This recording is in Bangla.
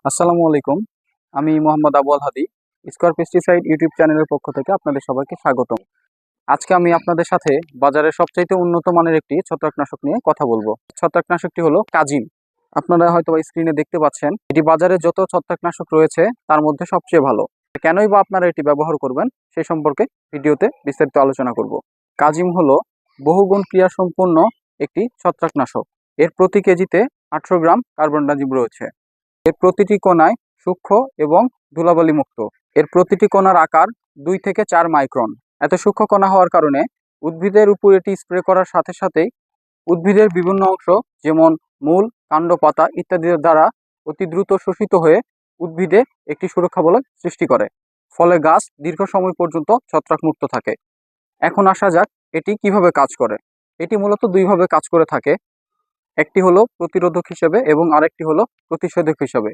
আসসালামু আলাইকুম। আমি মোহাম্মদ আবু আল হাদি, স্কয়ার পেস্টিসাইড ইউটিউব চ্যানেলের পক্ষ থেকে আপনাদের সবাইকে স্বাগতম। আজকে আমি আপনাদের সাথে বাজারের সবচাইতে উন্নত মানের একটি ছত্রাকনাশক নিয়ে কথা বলবো। ছত্রাকনাশকটি হলো কাজিম। আপনারা হয়তো স্ক্রিনে দেখতে পাচ্ছেন, এটি বাজারে যত ছত্রাকনাশক রয়েছে তার মধ্যে সবচেয়ে ভালো। কেনই বা আপনারা এটি ব্যবহার করবেন সেই সম্পর্কে ভিডিওতে বিস্তারিত আলোচনা করব। কাজিম হলো বহুগুণ ক্রিয়াসম্পন্ন একটি ছত্রাকনাশক। এর প্রতি কেজিতে 800 গ্রাম কার্বনডাজিম রয়েছে। এর প্রতিটি কণায় সূক্ষ্ম এবং ধুলাবালি মুক্ত। এর প্রতিটি কণার আকার 2 থেকে 4 মাইক্রন। এত সূক্ষ্ম কণা হওয়ার কারণে উদ্ভিদের উপর এটি স্প্রে করার সাথে সাথেই উদ্ভিদের বিভিন্ন অংশ যেমন মূল, কাণ্ড, পাতা ইত্যাদির দ্বারা অতি দ্রুত শোষিত হয়ে উদ্ভিদে একটি সুরক্ষা বলয় সৃষ্টি করে। ফলে গাছ দীর্ঘ সময় পর্যন্ত ছত্রাকমুক্ত থাকে। এখন আসা যাক এটি কিভাবে কাজ করে। এটি মূলত দুইভাবে কাজ করে থাকে। একটি হলো প্রতিরোধক হিসেবে এবং আরেকটি হলো প্রতিষেধক হিসেবে।